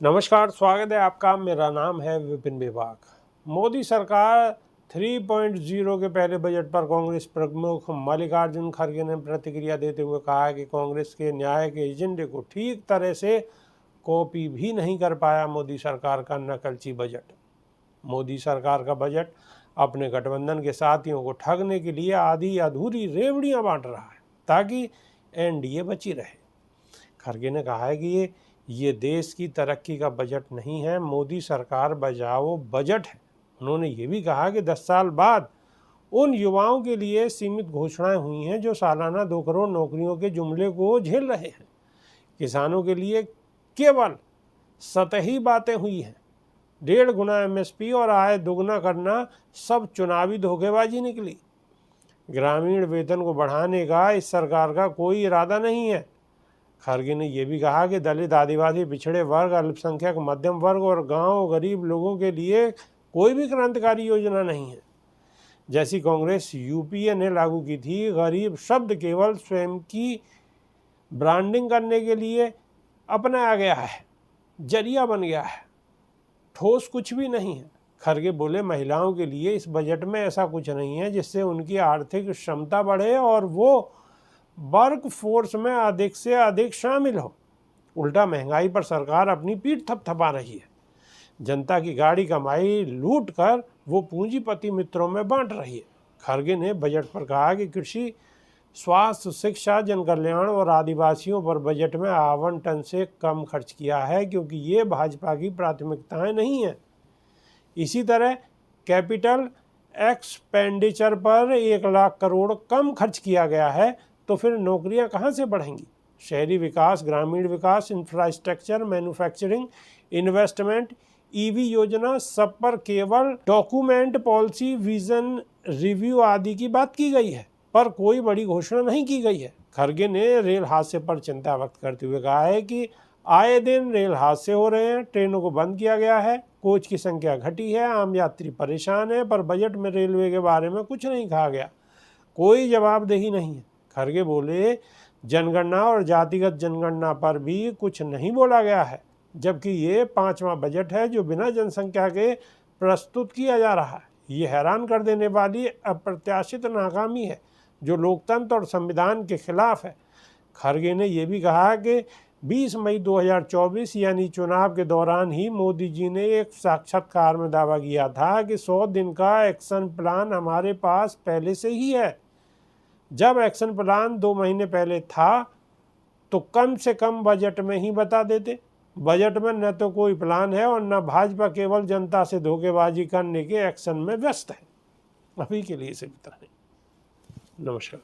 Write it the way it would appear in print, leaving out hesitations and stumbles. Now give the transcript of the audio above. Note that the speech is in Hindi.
नमस्कार, स्वागत है आपका। मेरा नाम है विपिन विभाग। मोदी सरकार 3.0 के पहले बजट पर कांग्रेस प्रमुख मल्लिकार्जुन खड़गे ने प्रतिक्रिया देते हुए कहा कि कांग्रेस के न्याय के एजेंडे को ठीक तरह से कॉपी भी नहीं कर पाया मोदी सरकार का नकलची बजट। मोदी सरकार का बजट अपने गठबंधन के साथियों को ठगने के लिए आधी अधूरी रेवड़ियां बांट रहा है ताकि एनडीए बची रहे। खड़गे ने कहा है कि ये देश की तरक्की का बजट नहीं है, मोदी सरकार बचाओ बजट है। उन्होंने ये भी कहा कि 10 साल बाद उन युवाओं के लिए सीमित घोषणाएं हुई हैं जो सालाना 2 करोड़ नौकरियों के जुमले को झेल रहे हैं। किसानों के लिए केवल सतही बातें हुई हैं। 1.5 गुना एमएसपी और आय दोगुना करना सब चुनावी धोखेबाजी निकली। ग्रामीण वेतन को बढ़ाने का इस सरकार का कोई इरादा नहीं है। खड़गे ने यह भी कहा कि दलित, आदिवासी, पिछड़े वर्ग, अल्पसंख्यक, मध्यम वर्ग और गांव गरीब लोगों के लिए कोई भी क्रांतिकारी योजना नहीं है जैसी कांग्रेस यूपीए ने लागू की थी। गरीब शब्द केवल स्वयं की ब्रांडिंग करने के लिए अपनाया गया है, जरिया बन गया है, ठोस कुछ भी नहीं है। खड़गे बोले, महिलाओं के लिए इस बजट में ऐसा कुछ नहीं है जिससे उनकी आर्थिक क्षमता बढ़े और वो वर्क फोर्स में अधिक से अधिक शामिल हो। उल्टा महंगाई पर सरकार अपनी पीठ थपथपा रही है। जनता की गाड़ी कमाई लूट कर वो पूंजीपति मित्रों में बांट रही है। खड़गे ने बजट पर कहा कि कृषि, स्वास्थ्य, शिक्षा, जनकल्याण और आदिवासियों पर बजट में आवंटन से कम खर्च किया है क्योंकि ये भाजपा की प्राथमिकताएं नहीं है। इसी तरह कैपिटल एक्सपेंडिचर पर 1 लाख करोड़ कम खर्च किया गया है, तो फिर नौकरियां कहां से बढ़ेंगी? शहरी विकास, ग्रामीण विकास, इंफ्रास्ट्रक्चर, मैन्युफैक्चरिंग, इन्वेस्टमेंट, ईवी योजना, सब पर केवल डॉक्यूमेंट, पॉलिसी, विजन रिव्यू आदि की बात की गई है, पर कोई बड़ी घोषणा नहीं की गई है। खड़गे ने रेल हादसे पर चिंता व्यक्त करते हुए कहा है कि आए दिन रेल हादसे हो रहे हैं, ट्रेनों को बंद किया गया है, कोच की संख्या घटी है, आम यात्री परेशान है, पर बजट में रेलवे के बारे में कुछ नहीं कहा गया, कोई जवाबदेही नहीं है। खड़गे बोले, जनगणना और जातिगत जनगणना पर भी कुछ नहीं बोला गया है, जबकि ये 5वां बजट है जो बिना जनसंख्या के प्रस्तुत किया जा रहा है। ये हैरान कर देने वाली अप्रत्याशित नाकामी है जो लोकतंत्र और संविधान के खिलाफ है। खड़गे ने यह भी कहा कि 20 मई 2024 यानी चुनाव के दौरान ही मोदी जी ने एक साक्षात्कार में दावा किया था कि 100 दिन का एक्शन प्लान हमारे पास पहले से ही है। जब एक्शन प्लान 2 महीने पहले था तो कम से कम बजट में ही बता देते। बजट में न तो कोई प्लान है और न भाजपा केवल जनता से धोखेबाजी करने के एक्शन में व्यस्त है। अभी के लिए सिर्फ इतना ही। नमस्कार।